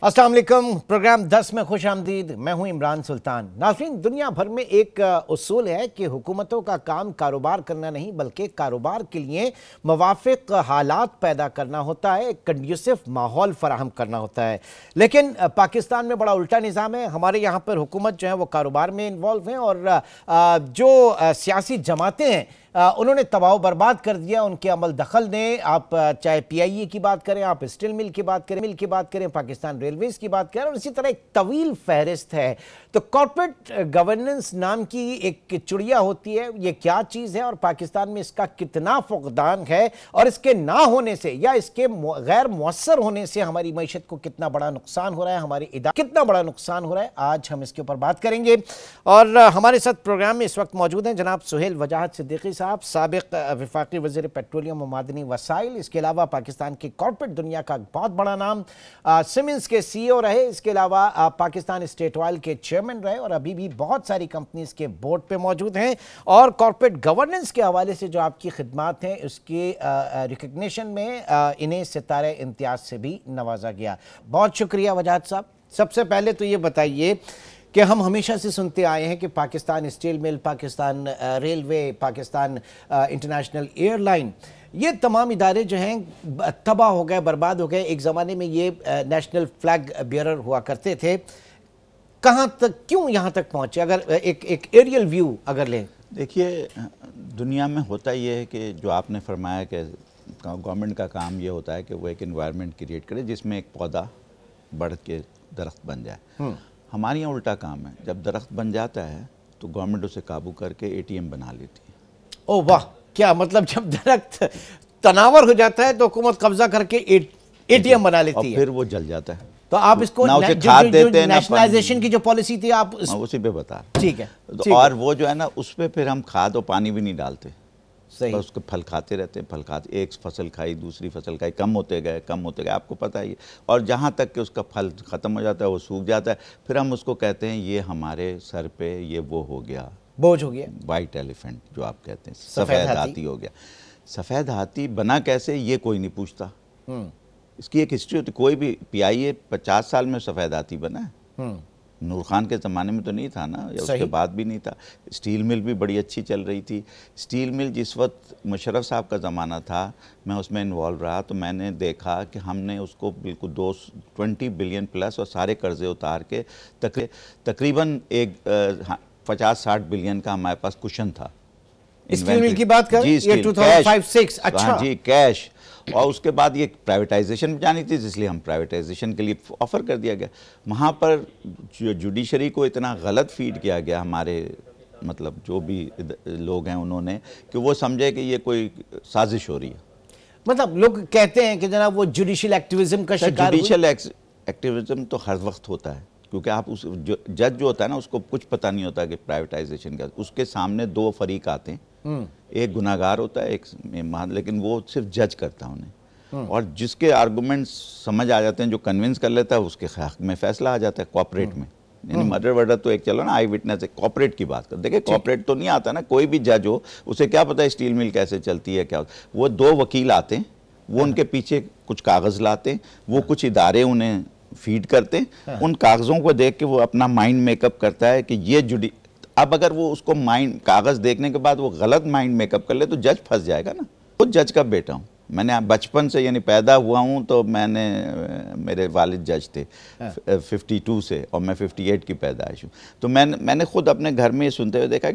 अस्सलाम वालेकुम। प्रोग्राम 10 में खुश आमदीद। मैं हूं इमरान सुल्तान। नाज़रीन, दुनिया भर में एक उसूल है कि हुकूमतों का काम कारोबार करना नहीं बल्कि कारोबार के लिए मुवाफिक हालात पैदा करना होता है, एक कंड्यूसिव माहौल फराहम करना होता है। लेकिन पाकिस्तान में बड़ा उल्टा निज़ाम है। हमारे यहाँ पर हुकूमत जो है वो कारोबार में इन्वॉल्व है और जो सियासी जमातें हैं उन्होंने तबाह बर्बाद कर दिया। उनके अमल दखल ने, आप चाहे PIA की बात करें, आप स्टील मिल की बात करें, पाकिस्तान रेलवेज की बात करें, और इसी तरह एक तवील फहरिस्त है। तो कॉर्पोरेट गवर्नेंस नाम की एक चिड़िया होती है, ये क्या चीज़ है और पाकिस्तान में इसका कितना फुकदान है और इसके ना होने से या इसके गैर मुअस्सर होने से हमारी मईशत को कितना बड़ा नुकसान हो रहा है, हमारे इदारे कितना बड़ा नुकसान हो रहा है, आज हम इसके ऊपर बात करेंगे। और हमारे साथ प्रोग्राम में इस वक्त मौजूद हैं जनाब सुहेल वजाहत सिद्दीकी साहब, साबिक वफाकी वज़ीर पेट्रोलियम और मादनी वसाइल, इसके अलावा पाकिस्तान की कॉर्पोरेट दुनिया का बहुत बड़ा नाम, सिमेंस के CEO रहे, इसके अलावा पाकिस्तान स्टेट ऑयल के चेयरमैन रहे और अभी भी बहुत सारी कंपनीज के बोर्ड पे मौजूद हैं। और कॉर्पोरेट गवर्नेंस के हवाले से जो आपकी खिदमात हैं उसके रिकग्निशन में इन्हें सितारे इम्तियाज से भी नवाजा गया। बहुत शुक्रिया वजाहत साहब। सबसे पहले तो ये बताइए कि हम हमेशा से सुनते आए हैं कि Pakistan steel mill, Pakistan railway, Pakistan international airline, ये तमाम इदारे जो हैं तबाह हो गए, बर्बाद हो गए। एक ज़माने में ये नेशनल फ्लैग बियरर हुआ करते थे। कहाँ तक, क्यों यहाँ तक पहुँचे? अगर एक एरियल व्यू अगर लें। देखिए, दुनिया में होता ये है कि जो आपने फरमाया कि गवर्नमेंट का काम ये होता है कि वो एक एनवायरनमेंट क्रिएट करे जिसमें एक पौधा बढ़ के दरख्त बन जाए। हमारे यहाँ उल्टा काम है, जब दरख्त बन जाता है तो गवर्नमेंट उसे काबू करके ATM बना लेती है। ओ वाह, क्या मतलब, जब दरख्त तनावर हो जाता है तो हुकूमत कब्जा करके ATM बना लेती है, फिर वो जल जाता है। तो आप इसको ना उसे खाद देते हैं, नेशनलाइजेशन की जो पॉलिसी थी आप उसी पे बता। ठीक है, तो और वो जो है ना, उस पे फिर हम खाद और पानी भी नहीं डालते, सही। बस उसके फल खाते रहते हैं, फल खाते, एक फसल खाई, दूसरी फसल खाई, कम होते गए, आपको पता ही है। और जहाँ तक कि उसका फल ख़त्म हो जाता है, वो सूख जाता है, फिर हम उसको कहते हैं ये हमारे सर पे ये वो हो गया, बोझ हो गया, वाइट एलिफेंट जो आप कहते हैं, सफ़ेद हाथी हो गया। सफ़ेद हाथी बना कैसे, ये कोई नहीं पूछता। इसकी एक हिस्ट्री होती। कोई भी PIA 50 साल में सफ़ेद हाथी बना है। नूर खान के ज़माने में तो नहीं था ना, या उसके बाद भी नहीं था। स्टील मिल भी बड़ी अच्छी चल रही थी। स्टील मिल जिस वक्त मुशर्रफ साहब का ज़माना था, मैं उसमें इन्वॉल्व रहा, तो मैंने देखा कि हमने उसको बिल्कुल 20 बिलियन प्लस और सारे कर्जे उतार के तकरीबन एक 50-60 बिलियन का हमारे पास कुशन था। स्टील मिल की बात करें, ये 2005-06। अच्छा जी, कैश। और उसके बाद ये प्राइवेटाइजेशन जानी थी, इसलिए हम प्राइवेटाइजेशन के लिए ऑफ़र कर दिया गया। वहाँ पर जुडिशरी को इतना गलत फीड किया गया, हमारे मतलब जो भी लोग हैं उन्होंने, कि वो समझे कि ये कोई साजिश हो रही है। मतलब लोग कहते हैं कि जनाब वो जुडिशियल एक्टिविज्म का शिकार। जुडिशियल एक्टिविज्म तो हर वक्त होता है, क्योंकि आप उस जज जो होता है ना, उसको कुछ पता नहीं होता कि प्राइवेटाइजेशन का, उसके सामने दो फरीक आते हैं, एक गुनाहगार होता है, एक लेकिन वो सिर्फ जज करता है उन्हें, और जिसके आर्गूमेंट्स समझ आ जाते हैं, जो कन्विंस कर लेता है, उसके हक में फैसला आ जाता है। कॉर्पोरेट में यानी मर्डर वर्डर तो एक चलो ना, आई विटनेस है, कॉर्पोरेट की बात कर। देखिए, कॉर्पोरेट तो नहीं आता ना, कोई भी जज हो उसे क्या पता है स्टील मिल कैसे चलती है, क्या। वो दो वकील आते हैं, वो उनके पीछे कुछ कागज़ लाते हैं, वो कुछ इदारे उन्हें फीड करते हैं, उन कागज़ों को देख के वो अपना माइंड मेकअप करता है कि ये अब अगर वो उसको माइंड कागज़ देखने के बाद वो गलत माइंड मेकअप कर ले तो जज फंस जाएगा ना। खुद जज का बेटा हूँ मैंने, बचपन से यानी पैदा हुआ हूँ तो मेरे वालिद जज थे 52 से, और मैं 58 की पैदाइश हूँ। तो मैंने खुद अपने घर में ये सुनते हुए देखा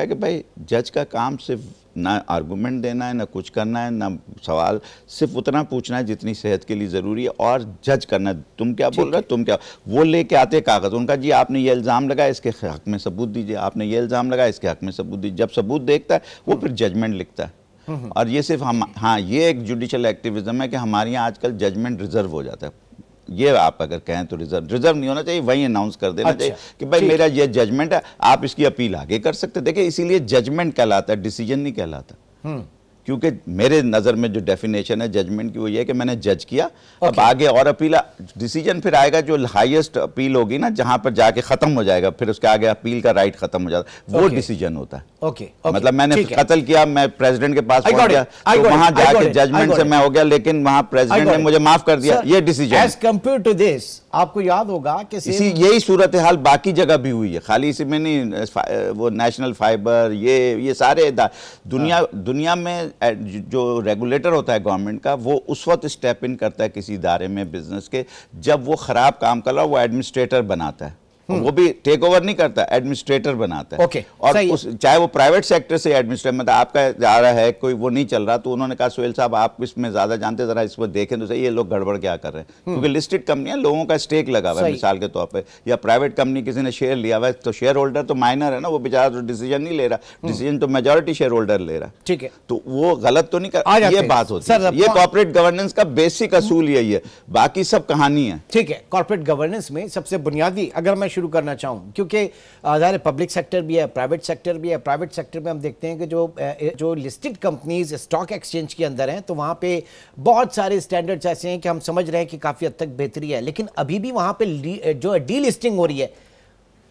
कि भाई जज का काम सिर्फ ना आर्गूमेंट देना है, ना कुछ करना है, ना सवाल, सिर्फ उतना पूछना है जितनी सेहत के लिए ज़रूरी है, और जज करना है। तुम क्या बोल रहे हो, तुम क्या। वो लेके आते कागज़, उनका जी आपने ये इल्ज़ाम लगाया, इसके हक़ में सबूत दीजिए, आपने ये इल्ज़ाम लगाया, इसके हक़ में सबूत दीजिए। जब सबूत देखता है वो फिर जजमेंट लिखता है। और ये सिर्फ हाँ, ये एक जुडिशल एक्टिविज्म है कि हमारे यहाँ आजकल जजमेंट रिजर्व हो जाता है। ये आप अगर कहें तो रिजर्व नहीं होना चाहिए, वहीं अनाउंस कर देना चाहिए कि भाई मेरा ये जजमेंट है, आप इसकी अपील आगे कर सकते हैं। देखिए, इसीलिए जजमेंट कहलाता है, डिसीजन नहीं कहलाता। क्योंकि मेरे नज़र में जो डेफिनेशन है जजमेंट की वो ये है कि मैंने जज किया, अब आगे और अपील, डिसीजन फिर आएगा जो हाईएस्ट अपील होगी ना, जहां पर जाके ख़त्म हो जाएगा, फिर उसके आगे अपील का राइट ख़त्म हो जाता है, वो डिसीजन होता है। मतलब मैंने कत्ल किया, मैं प्रेसिडेंट के पास पहुंच गया, तो वहां जाके जजमेंट से मैं हो गया, लेकिन वहां प्रेसिडेंट ने मुझे माफ कर दिया, ये decision. As compare to this, आपको याद होगा कि यही सूरत हाल बाकी जगह भी हुई है, खाली इसी में नहीं। वो नेशनल फाइबर, ये सारे दुनिया में जो रेगुलेटर होता है गवर्नमेंट का, वो उस वक्त स्टेप इन करता है किसी इदारे में बिजनेस के जब वो खराब काम कर रहा है, वो एडमिनिस्ट्रेटर बनाता है। वो भी टेक ओवर नहीं करता, एडमिनिस्ट्रेटर बनाता है। okay, और चाहे वो प्राइवेट सेक्टर से एडमिनिस्ट्रेटर, मतलब आपका जा रहा है कोई, वो नहीं चल रहा, तो उन्होंने कहा सोहेल साहब आप इसमें ज्यादा जानते, जरा इसको देखें तो सही ये लोग गड़बड़ क्या कर रहे हैं। क्योंकि लिस्टेड कंपनियां, लोगों का स्टेक लगा हुआ है मिसाल के तौर पर, या प्राइवेट कंपनी किसी ने शेयर लिया हुआ है, तो शेयर होल्डर तो माइनर है ना, वो बेचारा तो डिसीजन नहीं ले रहा, डिसीजन तो मेजोरिटी शेयर होल्डर ले रहा। ठीक है, तो वो गलत तो नहीं कर, ये बात होती है। ये कॉर्पोरेट गवर्नेंस का बेसिक असूल यही है, बाकी सब कहानी है। ठीक है, कॉर्पोरेट गवर्नेंस में सबसे बुनियादी अगर मैं शुरू करना चाहूं, क्योंकि ज़ाहिर पब्लिक सेक्टर भी है, प्राइवेट सेक्टर भी है। प्राइवेट सेक्टर में हम देखते हैं कि जो लिस्टेड कंपनीज स्टॉक एक्सचेंज के अंदर हैं, तो वहाँ पे बहुत सारे स्टैंडर्ड्स ऐसे हैं कि हम समझ रहे हैं कि काफ़ी हद तक बेहतरी है, लेकिन अभी भी वहाँ पे जो डी लिस्टिंग हो रही है,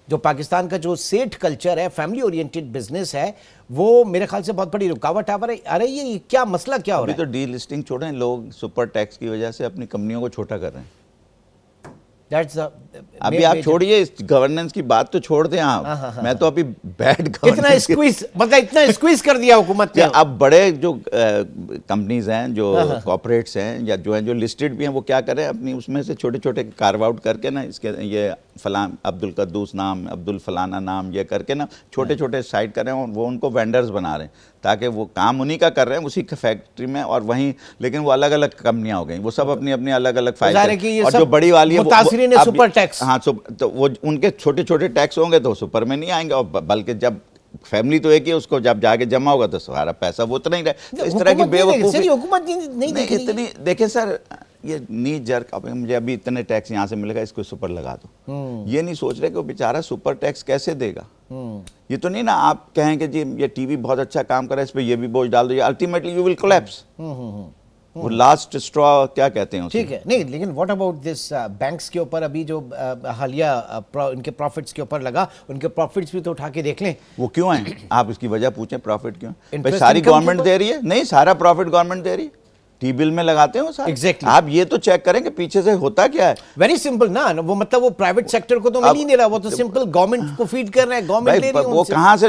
जो पाकिस्तान का जो सेठ कल्चर है, फैमिली ओरिएंटेड बिजनेस है, वो मेरे ख्याल से बहुत बड़ी रुकावट आ रही है। ये क्या मसला क्या हो रहा है? अभी तो डी लिस्टिंग छोड़ें, लोग सुपर टैक्स की वजह से अपनी कंपनियों को छोटा कर रहे हैं। अभी आप छोड़िए इस गवर्नेंस की बात, तो छोड़ दें आप। मैं तो अभी बैड गवर्नेंस इतना स्क्वीज कर दिया हुकूमत ने। अब बड़े जो कंपनीज हैं, जो कॉर्पोरेट्स हैं, या जो लिस्टेड भी हैं, वो क्या करें, अपनी उसमें से छोटे छोटे कार्व आउट करके ना, इसके ये फलान अब्दुल कद्दूस नाम, अब्दुल फलाना नाम, ये करके ना छोटे छोटे साइट कर रहे हैं, और वो उनको वेंडर्स बना रहे हैं, ताकि वो काम उन्हीं का कर रहे हैं उसी फैक्ट्री में, और वहीं, लेकिन वो अलग अलग कंपनियां हो गई, वो सब अपनी अपनी अलग अलग फाइल, और जो बड़ी वाली है सुपर टैक्स, हाँ, तो वो उनके छोटे छोटे टैक्स होंगे तो सुपर में नहीं आएंगे, और बल्कि जब फैमिली तो एक ही, उसको जब जाके जमा होगा तो सारा पैसा वो उतना ही रहे। तो इस तरह की बेवकूफ़ी हुकूमत नहीं इतनी, देखें सर, ये नी जर्क, अब मुझे अभी इतने टैक्स यहाँ से मिलेगा, इसको सुपर लगा दो, ये नहीं सोच रहे कि वो बेचारा सुपर टैक्स कैसे देगा। ये तो नहीं ना आप कहें कि जी ये टीवी बहुत अच्छा काम कर रहा है, इस पर ये भी बोझ डाल दो, अल्टीमेटली यू विल कोलैप्स। वो लास्ट स्ट्रॉ क्या कहते हैं, ठीक है। नहीं, लेकिन व्हाट अबाउट दिस बैंक्स के ऊपर अभी जो हालिया उनके प्रॉफिट्स के ऊपर लगा, उनके प्रॉफिट्स भी तो उठा के देख लें। वो क्यों हैं, आप इसकी वजह पूछें, प्रॉफिट क्यों? भाई सारी गवर्नमेंट दे रही है, नहीं सारा प्रॉफिट गवर्नमेंट दे रही है, टी बिल में लगाते हो सारे। Exactly. आप ये तो चेक करें कि पीछे से होता क्या है। वेरी सिंपल ना, वो मतलब वो प्राइवेट सेक्टर को तो मिल ही नहीं रहा, वो तो सिंपल गवर्नमेंट को फीड कर रहा है, गवर्नमेंट ले रही है। वो कहाँ से,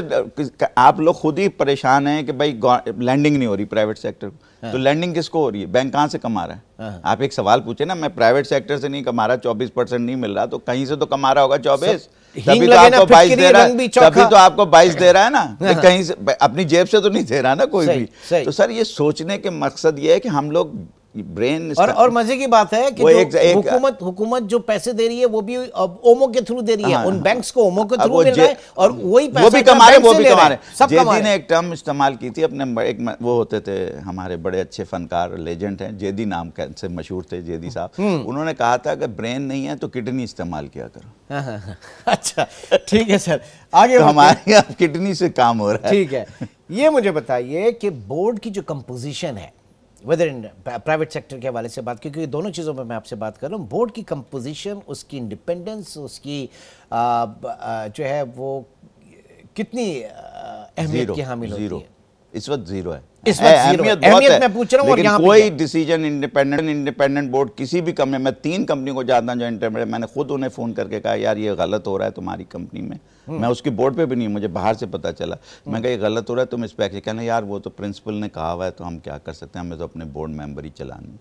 आप लोग खुद ही परेशान हैं कि भाई लैंडिंग नहीं हो रही प्राइवेट सेक्टर को, तो लैंडिंग किसको हो रही है, बैंक कहाँ से कमा रहा है? आप एक सवाल पूछे ना, मैं प्राइवेट सेक्टर से नहीं कमा रहा, 24% नहीं मिल रहा, तो कहीं से तो कमा रहा होगा 24, तभी तो आपको 22 दे रहा है, तभी तो आपको 22 दे रहा है ना, कहीं से अपनी जेब से तो नहीं दे रहा ना कोई भी। तो सर ये सोचने के मकसद ये है कि हम लोग ब्रेन, और मजे की बात है कि हुकूमत जो पैसे दे रही है वो भी ओमो के थ्रू दे रही है, उन बैंक्स को ओमो के थ्रू मिल रहा है, और वही पैसा वो भी कमा रहे। जेदी ने एक टर्म इस्तेमाल की थी अपने, एक वो होते थे हमारे बड़े अच्छे फनकार, लेजेंड हैं, जेदी नाम से मशहूर थे जेदी साहब, उन्होंने कहा था कि ब्रेन नहीं है तो किडनी इस्तेमाल किया करो। अच्छा, ठीक है सर, आगे हमारे अब किडनी से काम हो रहा है। ठीक है, ये मुझे बताइए कि बोर्ड की जो कंपोजिशन है, वेदर इन प्राइवेट सेक्टर के हवाले से बात, क्योंकि दोनों चीज़ों में मैं आपसे बात कर रहा हूँ, बोर्ड की कंपोजिशन, उसकी इंडिपेंडेंस, उसकी जो है वो कितनी अहमियत की हामिल होती है? इस वक्त जीरो है। इस वक्त अहमियत मैं पूछ रहा हूँ, और यहाँ कोई डिसीजन इंडिपेंडेंट बोर्ड किसी भी कंपनी में, 3 कंपनी को जानता हूँ जो इंडिपेंडेंट, मैंने खुद उन्हें फ़ोन करके कहा यार ये गलत हो रहा है तुम्हारी कंपनी में, मैं उसकी बोर्ड पे भी नहीं, मुझे बाहर से पता चला, मैं कहा ये गलत हो रहा है तुम इस पर, कहना यार वो तो प्रिंसिपल ने कहा हुआ है तो हम क्या कर सकते हैं, हमें तो अपने बोर्ड मेंबर ही चलानी।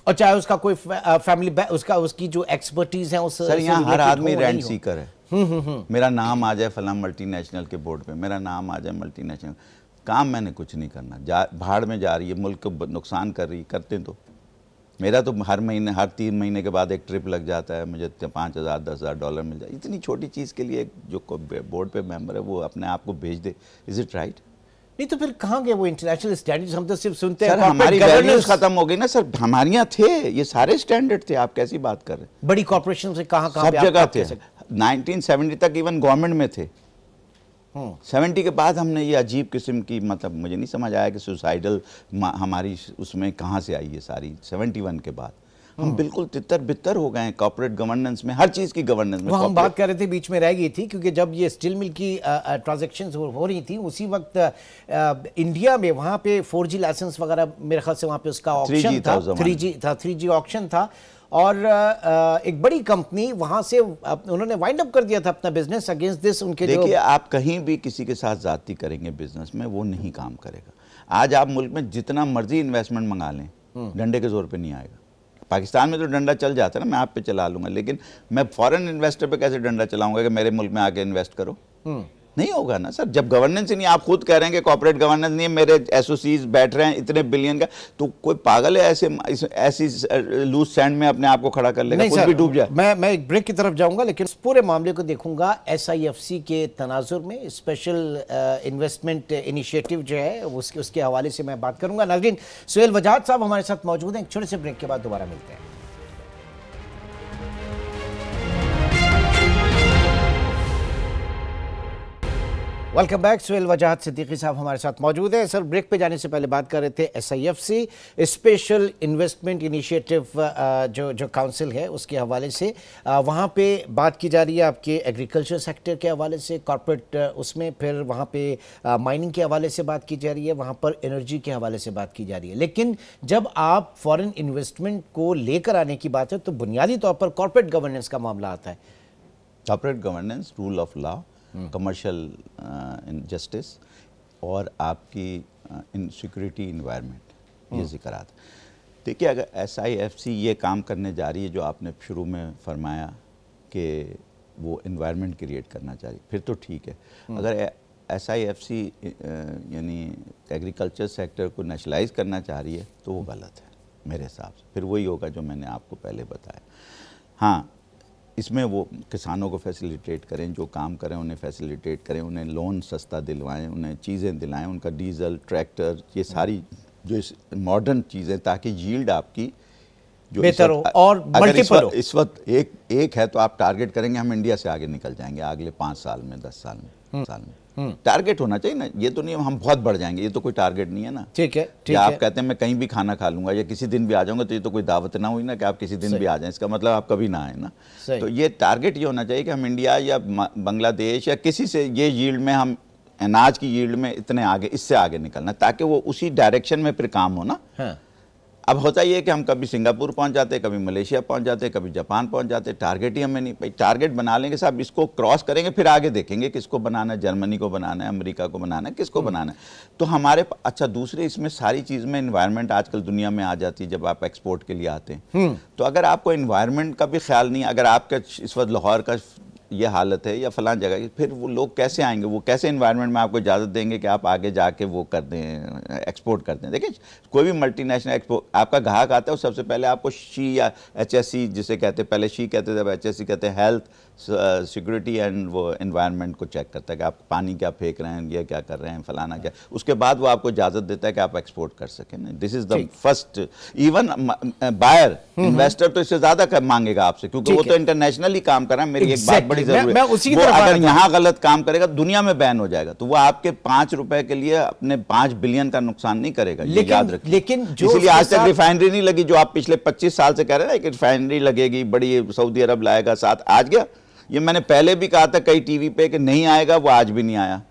और चाहे उसका कोई फैमिली उसकी जो एक्सपर्टीज है उस, सर यहाँ हर आदमी रेंट सीकर है। मेरा नाम आ जाए फलां मल्टीनेशनल के बोर्ड पे, मेरा नाम आ जाए मल्टीनेशनल, काम मैंने कुछ नहीं करना, भाड़ में जा रही है, मुल्क को नुकसान कर रही, करते तो मेरा तो हर महीने, हर 3 महीने के बाद एक ट्रिप लग जाता है, मुझे 5,000 10,000 डॉलर मिल जाए, इतनी छोटी चीज़ के लिए जो बोर्ड पे मेंबर है वो अपने आप को भेज दे, इज इट राइट? नहीं तो फिर कहाँ गए वो इंटरनेशनल स्टैंडर्ड्स? हम तो सिर्फ सुनते हैं, हमारी वैल्यूज खत्म हो गई ना सर, हमारे यहाँ थे ये सारे स्टैंडर्ड थे, आप कैसी बात कर रहे हैं? बड़ी कॉर्पोरेशन से कहाँ सब जगह थे, 1970 तक इवन गवर्नमेंट में थे। 70 के बाद हमने ये अजीब किस्म की, मतलब मुझे नहीं समझ आया कि सुसाइडल हमारी उसमें कहाँ से आई है सारी, 71 के बाद हम बिल्कुल तितर बितर हो गए हैं कॉर्पोरेट गवर्नेंस में, हर चीज़ की गवर्नेंस में। हम बात कर रहे थे, बीच में रह गई थी, क्योंकि जब ये स्टील मिल की ट्रांजैक्शंस हो रही थी उसी वक्त इंडिया में वहाँ पे 4G लाइसेंस वगैरह, मेरे ख्याल से वहाँ पे उसका ऑक्शन था, 3G ऑक्शन था, और एक बड़ी कंपनी वहां से उन्होंने वाइंड अप कर दिया था अपना बिजनेस अगेंस्ट दिस। उनके देखिए, आप कहीं भी किसी के साथ जाती करेंगे बिजनेस में, वो नहीं काम करेगा। आज आप मुल्क में जितना मर्जी इन्वेस्टमेंट मंगा लें, डंडे के जोर पे नहीं आएगा। पाकिस्तान में तो डंडा चल जाता है ना, मैं आप पे चला लूंगा, लेकिन मैं फॉरेन इन्वेस्टर पे कैसे डंडा चलाऊंगा कि मेरे मुल्क में आके इन्वेस्ट करो? नहीं होगा ना सर। जब गवर्नेंस ही नहीं, आप खुद कह रहे हैं कि कॉर्पोरेट गवर्नेंस नहीं है, मेरे एसोसीज बैठ रहे हैं इतने बिलियन का, तो कोई पागल है ऐसी लूज सैंड में अपने आप को खड़ा कर लेगा, खुद भी डूब जाए। मैं एक ब्रेक की तरफ जाऊंगा, लेकिन इस पूरे मामले को देखूंगा SIFC के तनाजुर में। स्पेशल इन्वेस्टमेंट इनिशिएटिव जो है उसके हवाले से मैं बात करूंगा। नाज़रीन, सुहेल वजाहत साहब हमारे साथ मौजूद हैं। एक छोटे से ब्रेक के बाद दोबारा मिलते हैं। Welcome back. सुहेल वजाहत सिद्दीकी साहब हमारे साथ मौजूद है। सर, ब्रेक पे जाने से पहले बात कर रहे थे SIFC स्पेशल इन्वेस्टमेंट इनिशिएटिव जो काउंसिल है उसके हवाले से। वहाँ पे बात की जा रही है आपके एग्रीकल्चर सेक्टर के हवाले से, कॉर्पोरेट उसमें, फिर वहाँ पे माइनिंग के हवाले से बात की जा रही है, वहाँ पर एनर्जी के हवाले से बात की जा रही है। लेकिन जब आप फॉरेन इन्वेस्टमेंट को लेकर आने की बात है तो बुनियादी तौर पर कॉर्पोरेट गवर्नेंस का मामला आता है। Corporate governance, rule of law, commercial justice और आपकी इन सिक्योरिटी इन्वायरमेंट, ये जिक्र आता। देखिए, अगर SIFC ये काम करने जा रही है जो आपने शुरू में फरमाया कि वो इन्वायरमेंट क्रिएट करना चाह रही, फिर तो ठीक है। अगर SIFC यानी एग्रीकल्चर सेक्टर को नेशनलाइज करना चाह रही है तो वो गलत है मेरे हिसाब से। फिर वही होगा जो मैंने आपको पहले बताया। हाँ, इसमें वो किसानों को फैसिलिटेट करें, जो काम करें उन्हें फैसिलिटेट करें, उन्हें लोन सस्ता दिलवाएं, उन्हें चीज़ें दिलाएं, उनका डीजल, ट्रैक्टर, ये सारी जो मॉडर्न चीज़ें, ताकि यील्ड आपकी जो बेहतर हो और मल्टीपल हो। इस वक्त एक है तो आप टारगेट करेंगे हम इंडिया से आगे निकल जाएंगे अगले 5 साल में, 10 साल में, टारगेट होना चाहिए ना। ये तो नहीं हम बहुत बढ़ जाएंगे, ये तो कोई टारगेट नहीं है ना। ठीक है, ठीक है। आप कहते हैं मैं कहीं भी खाना खा लूंगा या किसी दिन भी आ जाऊंगा, तो ये तो कोई दावत ना हुई ना कि आप किसी दिन भी आ जाएं। इसका मतलब आप कभी ना आए ना। तो ये टारगेट ये होना चाहिए कि हम इंडिया या बांग्लादेश या किसी से ये यील्ड में, हम अनाज की यील्ड में इतने आगे, इससे आगे निकलना, ताकि वो उसी डायरेक्शन में फिर काम हो ना। हाँ। अब होता ये है कि हम कभी सिंगापुर पहुंच जाते, कभी मलेशिया पहुंच जाते, कभी जापान पहुंच जाते। टारगेट ही हमें नहीं, भाई टारगेट बना लेंगे साहब, इसको क्रॉस करेंगे, फिर आगे देखेंगे किसको बनाना है, जर्मनी को बनाना है, अमेरिका को बनाना है, किसको बनाना है। तो हमारे अच्छा, दूसरे इसमें सारी चीज़ में इन्वायरमेंट आजकल दुनिया में आ जाती है जब आप एक्सपोर्ट के लिए आते हैं। तो अगर आपको इन्वायरमेंट का भी ख्याल नहीं, अगर आपका इस वक्त लाहौर का ये हालत है या फलां जगह की, फिर वो लोग कैसे आएंगे, वो कैसे इन्वायरमेंट में आपको इजाज़त देंगे कि आप आगे जाके वो कर दें, एक्सपोर्ट करते हैं। देखिए, कोई भी मल्टीनेशनल एक्सपोर्ट, आपका ग्राहक आता है, सबसे पहले आपको शी या HSC जिसे कहते हैं, पहले शी कहते थे, अब HSC कहते हैं, हेल्थ, सिक्योरिटी एंड वो एनवायरनमेंट को चेक करता है कि आप पानी क्या फेंक रहे हैं, ये क्या कर रहे हैं, फलाना क्या। उसके बाद वो आपको इजाज़त देता है कि आप एक्सपोर्ट कर सकें। This is the first. Even buyer, investor तो इससे ज़्यादा मांगेगा आपसे, क्योंकि वो तो इंटरनेशनली काम कर रहा है। मेरी एक बात बड़ी जरूरी है, वो अगर यहाँ गलत काम करेगा दुनिया में बैन हो जाएगा। तो वो आपके 5 रुपए के लिए अपने 5 बिलियन का नुकसान नहीं करेगा, ये याद रखिए। लेकिन इसलिए आज तक रिफाइनरी नहीं लगी, जो आप पिछले 25 साल से कह रहे हैं ना कि रिफाइनरी लगेगी, बड़ी सऊदी अरब लाएगा साथ, आज गया। ये मैंने पहले भी कहा था कई टीवी पे कि नहीं आएगा, वो आज भी नहीं आया।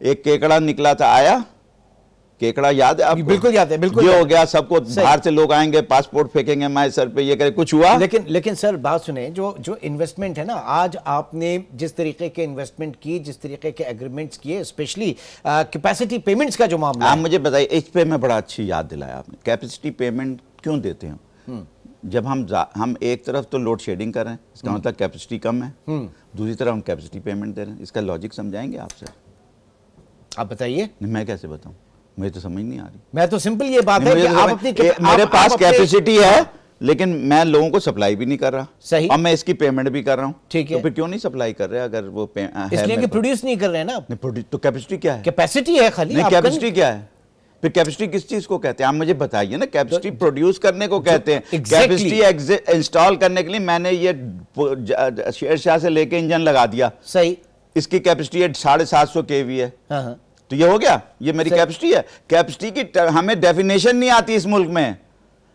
एक केकड़ा निकला था, आया केकड़ा, याद है आपको? बिल्कुल याद है, बिल्कुल। ये हो गया, सबको बाहर से लोग आएंगे, पासपोर्ट फेंकेंगे हमारे सर पे, ये करे, कुछ हुआ? लेकिन सर बात सुने, जो इन्वेस्टमेंट है ना, आज आपने जिस तरीके के इन्वेस्टमेंट की, जिस तरीके के एग्रीमेंट्स किए, स्पेशली कैपेसिटी पेमेंट्स का जो मामला, आप मुझे बताइए, इस पे मैं बड़ा अच्छी याद दिलाया आपने। कैपेसिटी पेमेंट क्यों देते हैं? जब हम एक तरफ तो लोड शेडिंग कर रहे हैं, इसका मतलब कैपेसिटी कम है, दूसरी तरफ हम कैपेसिटी पेमेंट दे रहे हैं। इसका लॉजिक समझाएंगे आपसे? आप बताइए। मैं कैसे बताऊं, मुझे तो समझ नहीं आ रही। मैं तो सिंपल ये बात है कि आप अपनी मेरे पास कैपेसिटी है, लेकिन मैं लोगों को सप्लाई भी नहीं कर रहा, सही, और मैं इसकी पेमेंट भी कर रहा हूं। ठीक है, तो फिर क्यों नहीं सप्लाई कर रहे? अगर वो इसलिए कि प्रोड्यूस नहीं कर रहे हैं ना। तो कैपेसिटी क्या है? कैपेसिटी है खाली। कैपेसिटी क्या है? फिर कैपेसिटी किस चीज को कहते हैं, आप मुझे बताइए ना। कैपेसिटी प्रोड्यूस करने को कहते हैं, कैपेसिटी इंस्टॉल करने के लिए मैंने ये शेरशाह से लेके इंजन लगा दिया, सही, इसकी कैपेसिटी 750 kV है। तो ये हो गया, ये मेरी कैपेसिटी है। कैपेसिटी की हमें डेफिनेशन नहीं आती इस मुल्क में।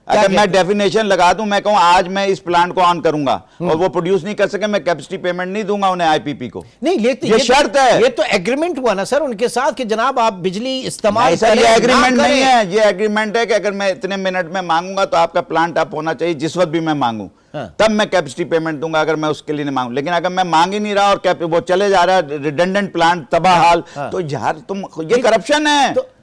अगर मैं डेफिनेशन लगा दूं, मैं कहूं आज मैं इस प्लांट को ऑन करूंगा और वो प्रोड्यूस नहीं कर सके, मैं कैपेसिटी पेमेंट नहीं दूंगा उन्हें आईपीपी को। नहीं, ये शर्त है। ये तो एग्रीमेंट हुआ ना सर उनके साथ कि जनाब आप बिजली इस्तेमाल करें। ये एग्रीमेंट नहीं है, ये एग्रीमेंट है कि अगर मैं इतने मिनट में मांगूंगा तो आपका प्लांट अप होना चाहिए जिस वक्त भी मैं मांगू, तब मैं कैपेसिटी पेमेंट दूंगा, अगर मैं उसके लिए नहीं मांगू। लेकिन अगर मैं मांग ही नहीं रहा और वो चले जा रहा है रिडंडेंट प्लांट तबाह हाल, तो यार तुम ये करप्शन है।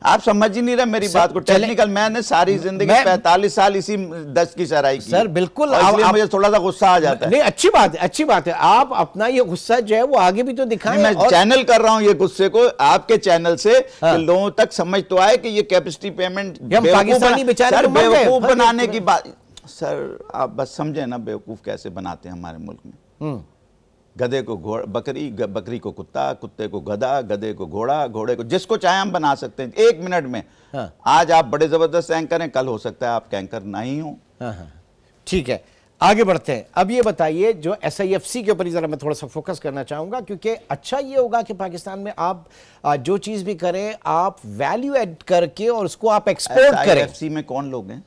आप समझ ही नहीं रहे मेरी बात को। टेक्निकल मैंने सारी जिंदगी 45 साल इसी दस्त की सराई की सर, बिल्कुल। मुझे थोड़ा सा गुस्सा आ जाता है। नहीं, अच्छी बात है, अच्छी बात है। आप अपना ये गुस्सा जो है वो आगे भी तो दिखाएं। मैं चैनल कर रहा हूं ये गुस्से को आपके चैनल से, लोगों तक समझ तो आए कि ये कैपेसिटी पेमेंट पाकिस्तानी बेचारे बेवकूफ बनाने की बात। सर आप बस समझे ना बेवकूफ कैसे बनाते हैं हमारे मुल्क में। गधे को बकरी, बकरी को कुत्ता, कुत्ते को गधा, गधे को घोड़ा, घोड़े को जिसको चाहे हम बना सकते हैं 1 मिनट में। आज आप बड़े जबरदस्त एंकर हैं, कल हो सकता है आप एंकर नहीं हो। ठीक है, आगे बढ़ते हैं। अब ये बताइए, जो SIFC के ऊपर जरा मैं थोड़ा सा फोकस करना चाहूंगा, क्योंकि अच्छा ये होगा कि पाकिस्तान में आप जो चीज भी करें आप वैल्यू एड करके और उसको आप एक्सपोर्ट करें। SIFC में कौन लोग हैं?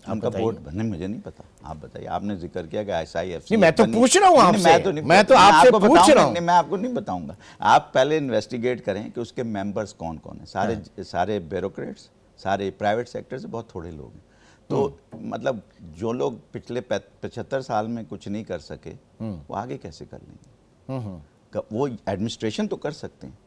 उनका बोर्ड बनने मुझे नहीं पता, आप बताइए। आपने जिक्र किया कि SIFC। मैं तो पूछ रहा हूं आपसे, मैं तो आपसे पूछ रहा हूं। मैं आपको नहीं बताऊंगा। आप पहले इन्वेस्टिगेट करें कि उसके मेंबर्स कौन कौन है। सारे ब्यूरोक्रेट्स, सारे प्राइवेट सेक्टर से बहुत थोड़े लोग हैं। तो मतलब जो लोग पिछले 75 साल में कुछ नहीं कर सके वो आगे कैसे कर लेंगे? वो एडमिनिस्ट्रेशन तो कर सकते हैं,